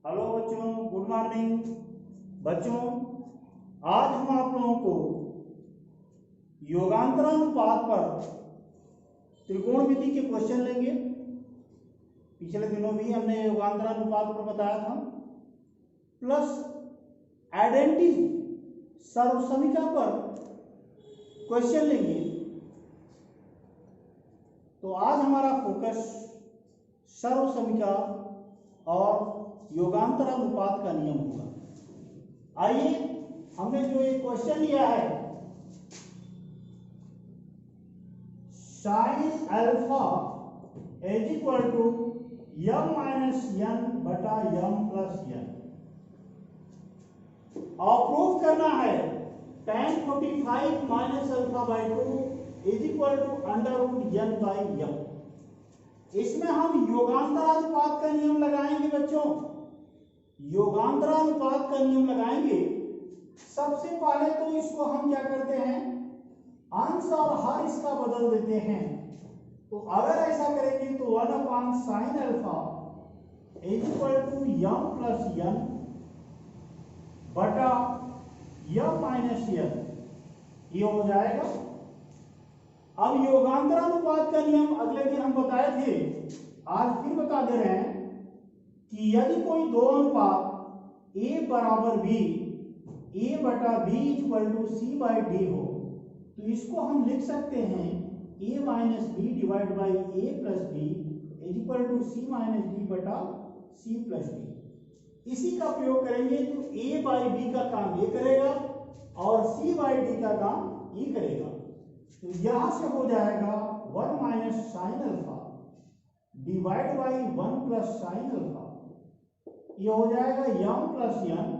Hello बच्चों, good morning. बच्चों, आज हम आप लोगों को योगांतरानुपात पर त्रिकोणमिति के क्वेश्चन लेंगे। पिछले दिनों भी हमने योगांतरानुपात पर बताया था, प्लस आइडेंटिटी सर्वसमीका पर क्वेश्चन लेंगे। तो आज हमारा फोकस सर्वसमीका और योगांतरानुपात का नियम होगा। आइए, हमने जो एक क्वेश्चन लिया है, sine alpha is equal to m minus n बटा यम प्लस एन, और प्रूव करना है tan 45 minus alpha by 2 is equal to under root n by m. इसमें हम योगांतरानुपात का नियम लगाएंगे। बच्चों, योगांतरानुपात का नियम लगाएंगे। सबसे पहले तो इसको हम क्या करते हैं, अंश और हर इसका बदल देते हैं। तो अगर ऐसा करेंगे तो 1 upon sine alpha is equal to m plus n बटा यम माइनस एन, ये हो जाएगा। अब योगांतरानुपात का नियम अगले दिन हम बताए थे, आज फिर बता दे रहे हैं कि यदि कोई दो अनुपात a बराबर b, a बटा b equal to c by d हो, तो इसको हम लिख सकते हैं a minus b divide by a plus b is equal to c minus d बटा सी प्लस डी। इसी का प्रयोग करेंगे तो a बाई बी का काम ये करेगा और c बाई डी का काम ये करेगा। तो यहां से हो जाएगा 1 minus sine alpha divide by 1 plus sine alpha, ये हो जाएगा यम प्लस एन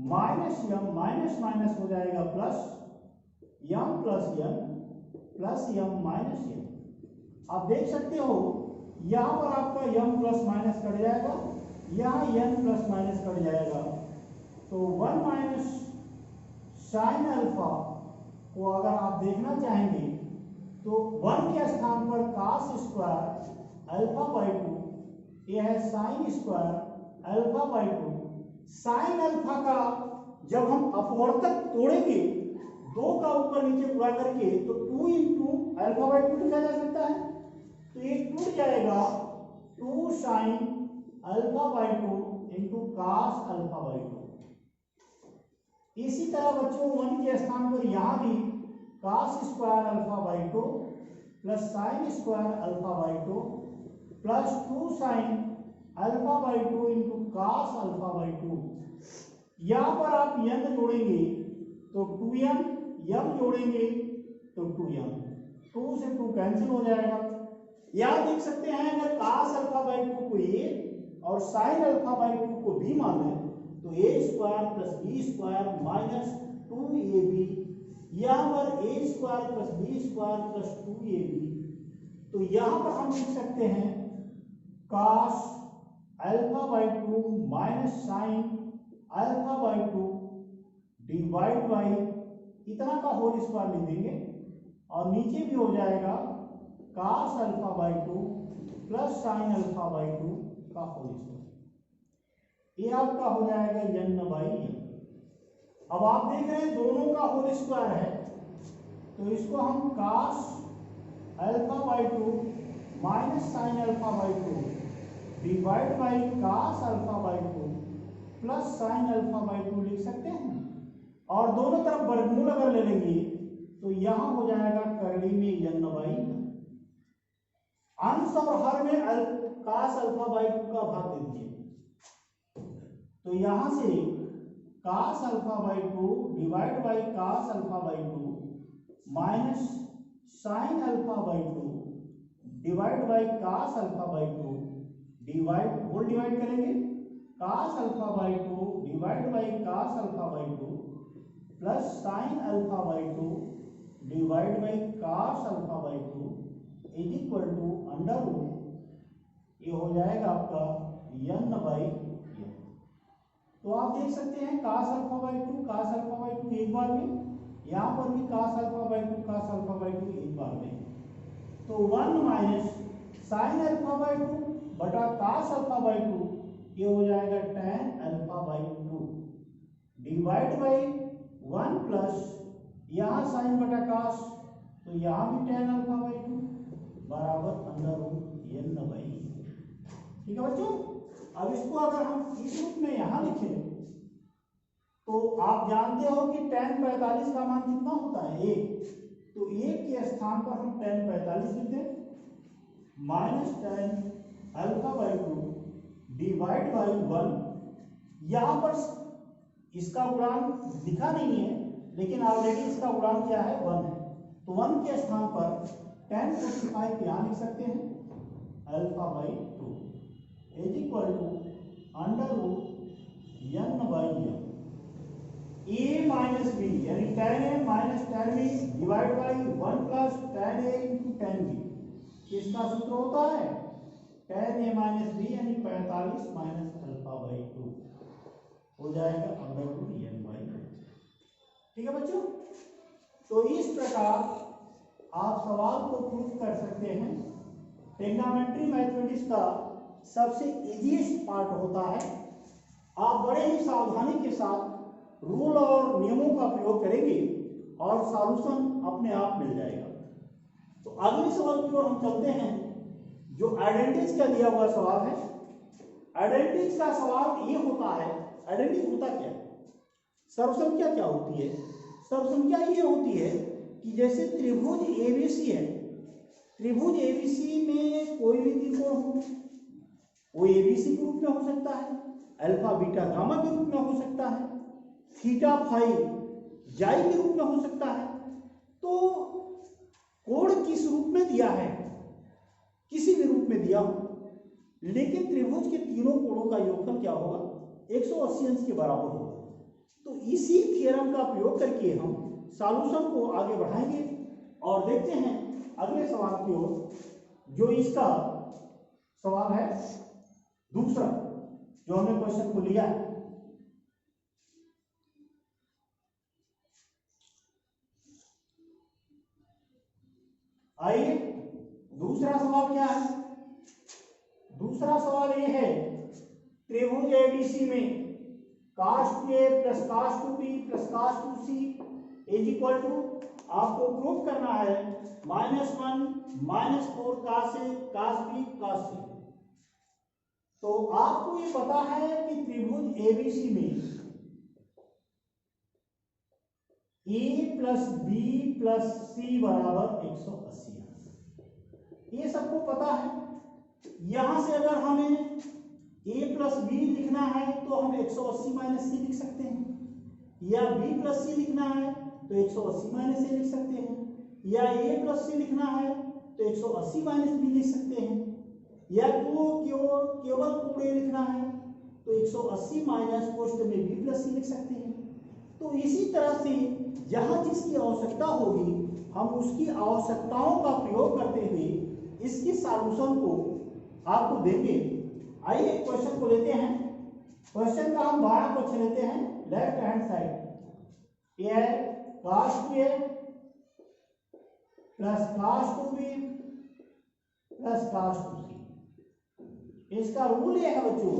माइनस यम, माइनस माइनस हो जाएगा प्लस यम प्लस एन प्लस यम माइनस एन। आप देख सकते हो यहां पर आपका यम प्लस माइनस कट जाएगा, यहां एन प्लस माइनस कट जाएगा। तो 1 माइनस साइन अल्फा को अगर आप देखना चाहेंगे तो 1 के स्थान पर cos स्क्वायर अल्फा बाई 2, यह है sine square alpha by 2। Sine alpha का जब हम अपवर्तक तोड़ेंगे, 2 का ऊपर नीचे गुणा करके, तो 2 इंटू अल्फा बाई 2 लिखा जा सकता है। तो ये टूट जाएगा 2 sine alpha by 2 into cos alpha by 2। इसी तरह बच्चों 1 के स्थान पर यहां भी cos square alpha by 2 plus sine square alpha by 2 plus 2 sine alpha by 2 into cos alpha by 2। यहां पर आप n जोड़ेंगे तो 2n, m जोड़ेंगे तो 2m, 2 से 2 कैंसिल हो जाएगा। यहां देख सकते हैं अगर cos अल्फा बाई 2 को a और साइन अल्फा बाई 2 को b मान लें तो a square plus b square minus 2ab, यहाँ पर a square plus b square plus 2ab। तो यहाँ पर हम लिख सकते हैं cos alpha by 2 minus sine alpha by 2 divide by इतना का होल स्क्वायर लिख देंगे, और नीचे भी हो जाएगा cos alpha by 2 plus sine alpha by 2 का होल स्क्वायर। ये आपका हो जाएगा n बाई n। अब आप देख रहे हैं दोनों का होल स्क्वायर है, तो इसको हम cos alpha by 2 minus sine alpha by 2 divide by cos alpha by 2 plus sine alpha by 2 लिख सकते हैं। और दोनों तरफ वर्गमूल अगर ले लेंगे तो यहां हो जाएगा करली में n बाई n। अंश और हर में cos अल्फा बाई 2 का भाग दे दीजिए, तो यहां से cos alpha by 2 divide by cos alpha by 2 minus sine alpha by 2 divide by cos alpha by 2 divide whole divide करेंगे cos alpha by 2 divide by cos alpha by 2 plus sine alpha by 2 divide by cos alpha by 2 is equal to under root, ये हो जाएगा आपका n by n। तो आप देख सकते हैं cos alpha by 2 cos alpha by 2 एक बार में, यहाँ पर भी cos alpha by 2 cos alpha by 2 एक बार में। तो 1 माइनस साइन अल्फा बाई 2 बटा cos अल्फा बाई 2 ये हो जाएगा tan alpha by 2 divide by 1 plus यहाँ साइन बटा cos, तो यहाँ भी tan अल्फा बाई 2 बराबर अंडर रूट n बाई। ठीक है बच्चों। अब इसको अगर हम इस रूप में यहाँ लिखें तो आप जानते हो कि tan 45 का मान कितना होता है 1, तो 1 के स्थान पर हम tan 45 लिख दें minus tan alpha by 2 divide by 1। यहाँ पर इसका गुणांक लिखा नहीं है लेकिन ऑलरेडी इसका गुणांक क्या है 1 है, तो 1 के स्थान पर tan 45 यहाँ लिख सकते हैं alpha by 2 is equal to under root n बाई m a माइनस बी यानी tan a minus tan b divide by 1 plus tan a into tan b। किसका सूत्र होता है tan a माइनस बी यानी 45 माइनस अल्फा बाई 2 हो जाएगा under root n by. ठीक है बच्चों। तो इस प्रकार आप सवाल को प्रूफ कर सकते हैं। ट्रिग्नोमेट्री मैथमेटिक्स का सबसे इजीएस्ट पार्ट होता है। आप बड़े ही सावधानी के साथ रूल और नियमों का प्रयोग करेंगे और सॉल्यूशन अपने आप मिल जाएगा। तो अगले सवाल की ओर हम चलते हैं जो आइडेंटिटीज का दिया हुआ सवाल है। आइडेंटिटीज का सवाल ये होता है, आइडेंटिटी होता क्या है, सर्वसंख्या क्या होती है। सर्वसंख्या ये होती है कि जैसे त्रिभुज एबीसी है, त्रिभुज एबीसी में कोई भी त्रिकोण हो, वो एबीसी के रूप में हो सकता है, अल्फा बीटा गामा के रूप में हो सकता है, थीटा फाई जाई के रूप में हो सकता है। तो कोण किस रूप में दिया है, किसी भी रूप में दिया हो, लेकिन त्रिभुज के तीनों कोणों का योगफल क्या होगा 180 अंश के बराबर होगा। तो इसी थ्योरम का प्रयोग करके हम सॉल्यूशन को आगे बढ़ाएंगे और देखते हैं अगले सवाल की ओर, जो इसका सवाल है दूसरा जो हमने क्वेश्चन को लिया है। आइए दूसरा सवाल क्या है। दूसरा सवाल ये है त्रिभुज एबीसी में cos 2a plus cos 2b plus cos 2c is equal to आपको प्रूव करना है -1 -4 cos a cos b cos c। तो आपको ये पता है कि त्रिभुज एबीसी में a plus b plus c बराबर 180 अंश, ये सबको पता है। यहां से अगर हमें a प्लस बी लिखना है तो हम 180 माइनस सी लिख सकते हैं, या b प्लस सी लिखना है तो 180 माइनस ए लिख सकते हैं, या a प्लस सी लिखना है तो 180 माइनस बी लिख सकते हैं, या को केवल कोण a लिखना है तो 180 माइनस पोस्ट में b प्लस सी लिख सकते हैं। तो इसी तरह से जहां जिसकी आवश्यकता होगी हम उसकी आवश्यकताओं का प्रयोग करते हुए इसकी सॉल्यूशन को आपको देंगे। आइए क्वेश्चन को लेते हैं। क्वेश्चन का हम बारह क्वेश्चन लेते हैं लेफ्ट हैंड साइड। ये है cos 2a plus cos 2b plus cos 2c। इसका रूल ये है बच्चों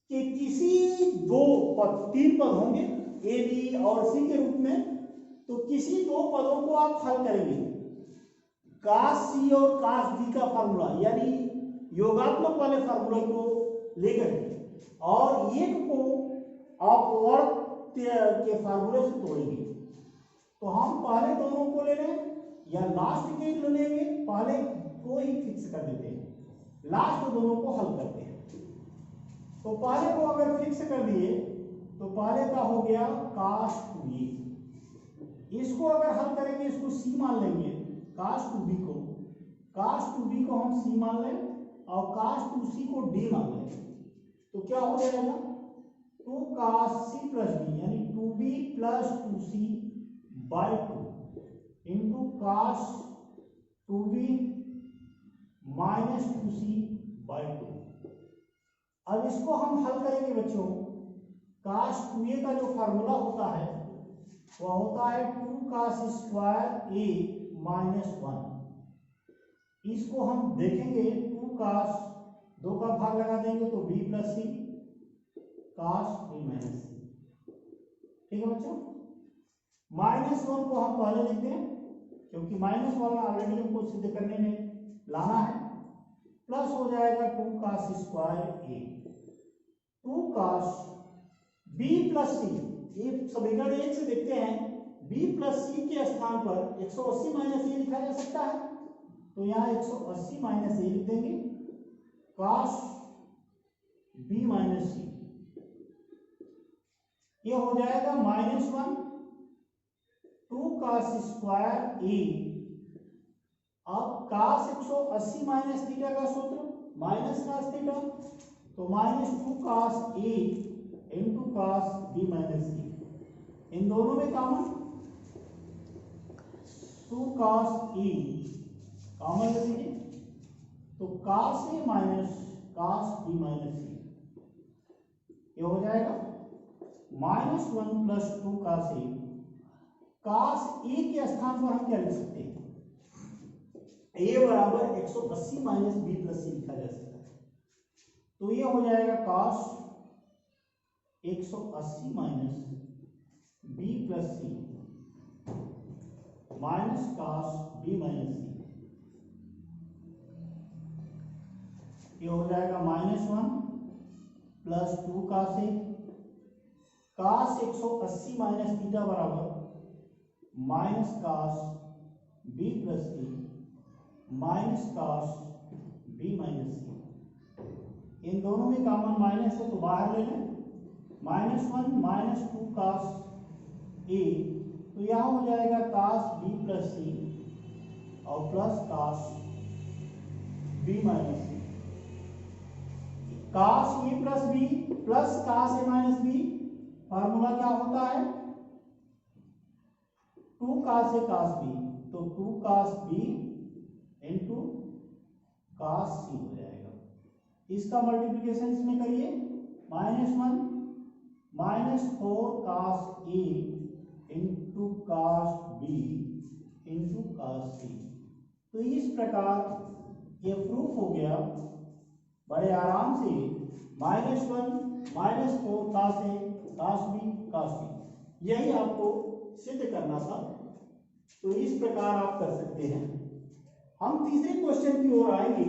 कि किसी दो पद, तीन पद होंगे ए बी और सी के रूप में, तो किसी दो पदों को आप हल करेंगे cos c और cos b का फार्मूला यानी योगात्मक वाले फार्मूले को लेकर के, और एक को आप वर्ग के फार्मूले से तोड़ेंगे। तो हम पहले दोनों को ले लें या लास्ट के ले लेंगे, पहले को ही फिक्स कर देते हैं, लास्ट दोनों को हल करते हैं। तो पहले को अगर फिक्स कर दिए तो पहले का हो गया cos 2a, इसको अगर हल करेंगे इसको c मान लेंगे, cos 2b को हम c मान लें और cos 2c को d मान लें, तो क्या हो जाएगा 2 cos c प्लस d यानी 2b plus 2c by 2 into cos 2b minus 2c by 2। अब इसको हम हल करेंगे बच्चों, cos 2a का जो फार्मूला होता है वह होता है 2 cos स्क्वायर a माइनस 1। इसको हम देखेंगे 2 cos 2 का भाग लगा देंगे तो b प्लस सी cos b माइनस सी। ठीक है बच्चों, -1 को हम पहले लिखते हैं क्योंकि माइनस वाला ऑलरेडी हमको सिद्ध करने में लाना है। प्लस हो जाएगा 2 cos square a, 2 cos b plus C. ये समीकरण 1 से देखते हैं b प्लस सी के स्थान पर 180 माइनस ए लिखा जा सकता है, तो यहाँ 180 माइनस ए लिख देंगे cos b माइनस सी। ये हो जाएगा -1 2 cos स्क्वायर ए। अब cos 180 माइनस थीटा का सूत्र माइनस cos थीटा, तो -2 cos a into cos b minus C. इन दोनों में कॉमन 2 cos e कॉमन ले लीजिए, तो cos a minus cos b minus C. ये हो जाएगा -1 plus 2 cos a। cos a के स्थान पर हम क्या लिख सकते हैं, a बराबर 180 माइनस b प्लस सी लिखा जा सकता है, तो ये हो जाएगा cos 180 माइनस b प्लस सी minus cos b minus C. ये हो जाएगा -1 plus 2 cos a, cos 180 minus theta बराबर माइनस cos b प्लस सी minus cos b minus C. इन दोनों में कॉमन माइनस है तो बाहर ले लें, -1 माइनस 2 cos a, तो यहाँ हो जाएगा cos b प्लस सी और plus cos b minus c. cos a plus b plus cos a minus b, formula क्या होता है 2 cos a cos b, तो 2 cos b into cos c हो जाएगा। इसका मल्टीप्लिकेशन इसमें करिए, -1 minus 4 cos a into cos b into cos c। तो इस प्रकार ये प्रूफ हो गया बड़े आराम से, -1 minus 4 cos a cos b cos c, यही आपको सिद्ध करना था। तो इस प्रकार आप कर सकते हैं। हम तीसरे क्वेश्चन की ओर आएंगे।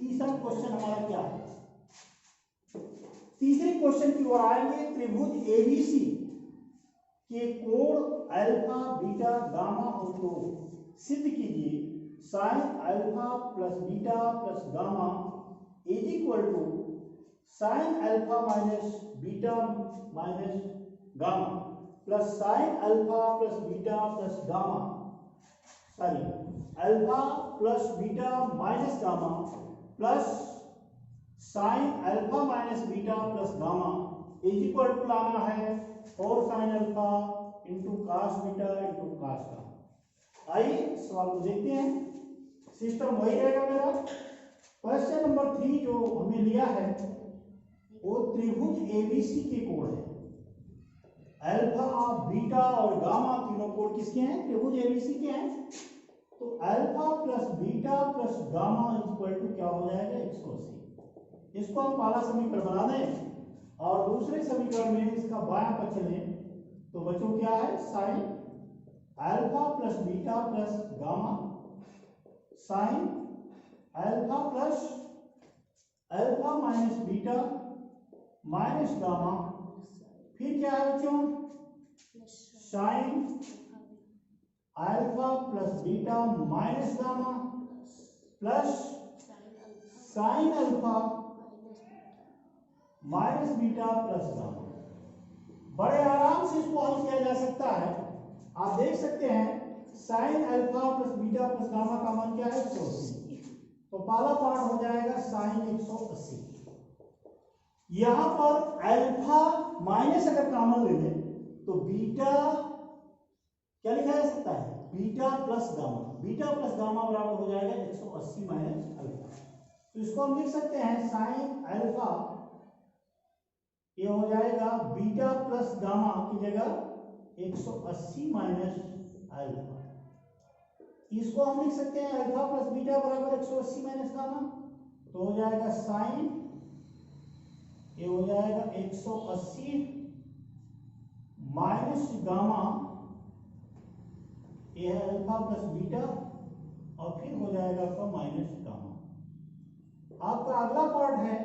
तीसरा क्वेश्चन हमारा क्या है, तीसरे क्वेश्चन की ओर आएंगे। त्रिभुज एबीसी के कोण अल्फा बीटा गामा हो तो सिद्ध कीजिए sin alpha plus beta plus gamma is equal to sin alpha minus beta minus gamma plus sin alpha plus beta plus gamma, sorry alpha plus beta minus gamma plus sin alpha minus beta plus gamma is equal to लाना है 4 sin alpha into cos beta into cos gamma. आइए सवाल को देखते हैं। System वही रहेगा मेरा। क्वेश्चन नंबर 3 जो हमने लिया है वो त्रिभुज एबीसी के कोण है। अल्फा बीटा और गामा तीनों कोण किसके हैं, त्रिभुज एबीसी के हैं। तो alpha plus beta plus gamma equal to क्या हो जाएगा 180। इसको हम पहला समीकरण बना दें और दूसरे समीकरण में इसका बायां पक्ष लें तो बच्चों क्या है sin alpha plus beta plus gamma sin alpha plus alpha minus beta minus gamma, फिर क्या है बच्चों sin alpha plus beta minus gamma plus sin alpha minus beta plus gamma. बड़े आराम से इसको हल किया जा सकता है। आप देख सकते हैं sin alpha plus beta plus gamma का मान क्या है 180, तो पहला पार्ट हो जाएगा sin 180। यहां पर अल्फा माइनस अगर कॉमन ले लें तो बीटा क्या लिखा जा सकता है beta plus gamma, beta plus gamma बराबर हो जाएगा 180 माइनस अल्फा। तो इसको हम लिख सकते हैं sin अल्फा, ये हो जाएगा बीटा प्लस गामा की जगह 180 माइनस अल्फा। इसको हम लिख सकते हैं अल्फा प्लस बीटा बराबर 180 माइनस गामा। तो हो जाएगा साइन, ये हो जाएगा 180 माइनस गामा, ये है अल्फा प्लस बीटा, और फिर हो जाएगा आपका माइनस गामा। आपका अगला पार्ट है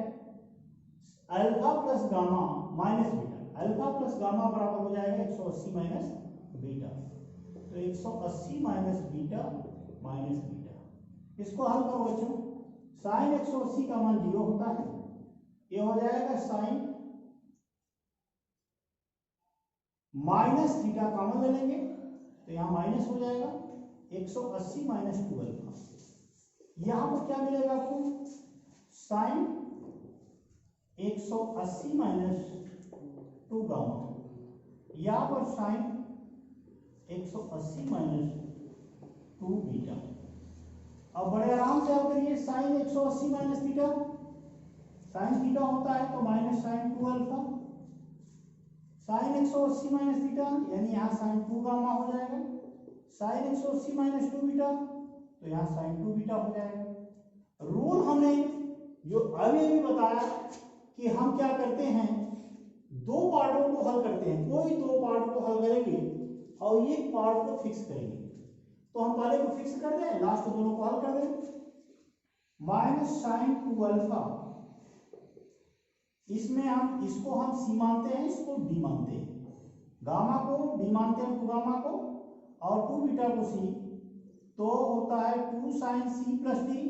alpha plus gamma minus beta. Alpha plus gamma बराबर हो जाएगा 180 माइनस बीटा, तो 180 माइनस बीटा माइनस बीटा। इसको हल करो बच्चों, साइन 180 का मान 0 होता है, ये हो जाएगा साइन माइनस थीटा कॉमन ले लेंगे तो यहाँ माइनस हो जाएगा 180 माइनस 2 अल्फा। यहाँ पर क्या मिलेगा आपको, साइन 180 माइनस 2 गामा, यहाँ पर साइन 180 माइनस 2 बीटा। अब बड़े आराम से आप करिए, sine 180 minus theta, sine theta होता है तो minus sine 2 alpha, sine 180 minus theta यानी यहाँ साइन 2 गामा हो जाएगा, साइन 180 माइनस 2 बीटा तो यहाँ साइन 2 बीटा हो जाएगा। रूल हमने जो अभी बताया कि हम क्या करते हैं, दो पार्टों को हल करते हैं, कोई दो पार्ट को हल करेंगे और एक पार्ट को फिक्स करेंगे। तो हम पहले को फिक्स कर दें, लास्ट दोनों को हल कर दें। माइनस साइन 2 अल्फा, इसमें हम इसको हम सी मानते हैं, इसको डी मानते हैं, गामा को डी मानते हैं 2 गामा को, और 2 बीटा को सी, तो होता है 2 साइन सी प्लस डी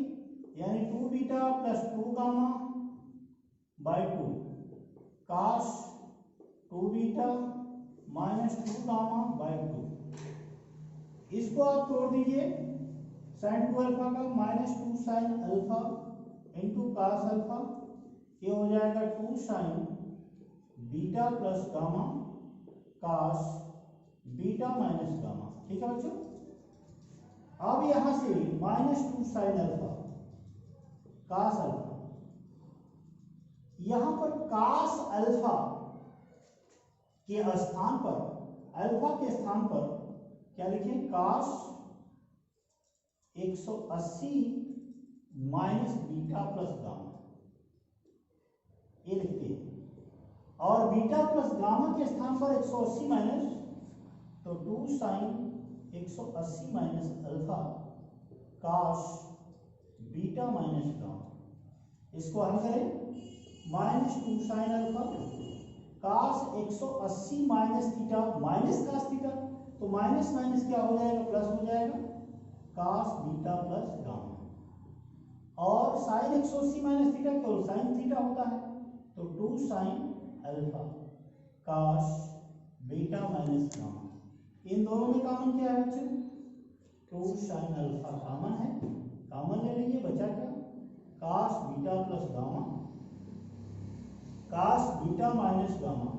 यानी 2 बीटा प्लस 2 गामा बाई 2 काश 2 बीटा माइनस 2 गामा बाई 2। इसको आप तोड़ दीजिए, साइन 2 अल्फा का minus 2 sine alpha into cos alpha, ये हो जाएगा 2 sine beta plus gamma cos beta minus gamma. ठीक है बच्चों, अब यहां से minus 2 sine alpha cos alpha, यहां पर कास अल्फा के स्थान पर, अल्फा के स्थान पर क्या लिखें, कास 180 माइनस बीटा प्लस गामा, ये लिखते हैं, और बीटा प्लस गामा के स्थान पर 180 माइनस, तो 2 sine 180 minus alpha cos beta minus gamma. इसको हल करें, minus 2 sine alpha cos 180 minus theta minus cos theta, तो माइनस माइनस क्या हो जाएगा, प्लस हो जाएगा, कास बीटा प्लस गामा, और साइन 180 माइनस थीटा केवल साइन थीटा होता है, तो 2 sine alpha cos beta minus gamma. इन दोनों में कॉमन क्या है बच्चों, 2 साइन अल्फा कॉमन है, कॉमन ले लीजिए, बचा क्या, काश बीटा प्लस गामा काश बीटा माइनस गामा।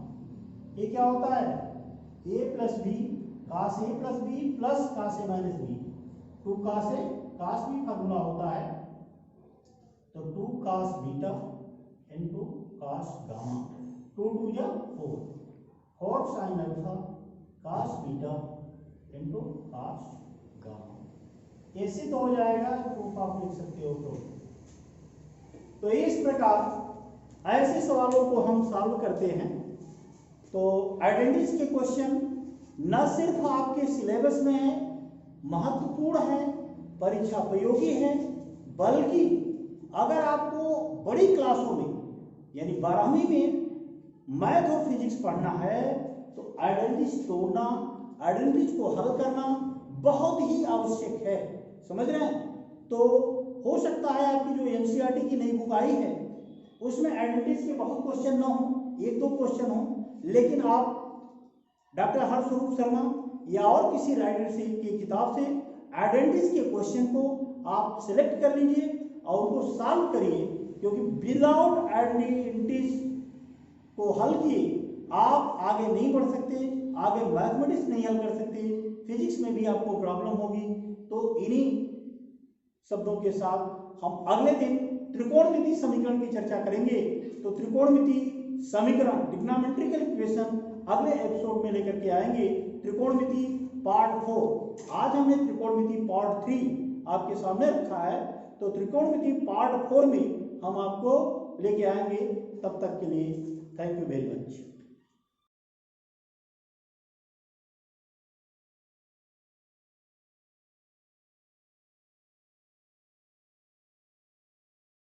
ये क्या होता है, ए प्लस बी काश ए प्लस बी प्लस काश ए माइनस बी, 2 काश ए, काश बी फार्मूला होता है, तो 2 काश बीटा इंटू काश गामा, 2 2 जा 4, 4 sign alpha cos beta into काश गामा। ऐसे तो हो जाएगा, प्रूफ आप लिख सकते हो। तो इस प्रकार ऐसे सवालों को हम सॉल्व करते हैं। तो आइडेंटिटीज के क्वेश्चन न सिर्फ आपके सिलेबस में है, महत्वपूर्ण है, परीक्षा उपयोगी है, बल्कि अगर आपको बड़ी क्लासों में यानी 12वीं में मैथ और फिजिक्स पढ़ना है तो आइडेंटिटीज तोड़ना, आइडेंटिटीज को हल करना बहुत ही आवश्यक है, समझ रहे हैं। तो हो सकता है आपकी जो एनसीईआरटी की नई बुक आई है उसमें आइडेंटिटीज के बहुत क्वेश्चन ना हो, 1-2 क्वेश्चन हो, लेकिन आप डॉक्टर हर्षरूप शर्मा या और किसी राइटर से की किताब से आइडेंटिटीज के क्वेश्चन को आप सिलेक्ट कर लीजिए और उनको सॉल्व करिए, क्योंकि विदाउट आइडेंटिटीज को हल किए आप आगे नहीं बढ़ सकते, आगे मैथमेटिक्स नहीं हल कर सकते, फिजिक्स में भी आपको प्रॉब्लम होगी। तो इन्हीं शब्दों के साथ हम अगले दिन त्रिकोणमिति समीकरण की चर्चा करेंगे। तो त्रिकोणमिति समीकरण ट्रिग्नोमेट्रिकल इक्वेशन अगले एपिसोड में लेकर के आएंगे, त्रिकोणमिति पार्ट 4। आज हमने त्रिकोणमिति पार्ट 3 आपके सामने रखा है। तो त्रिकोणमिति पार्ट 4 में हम आपको लेके आएंगे। तब तक के लिए थैंक यू वेरी मच।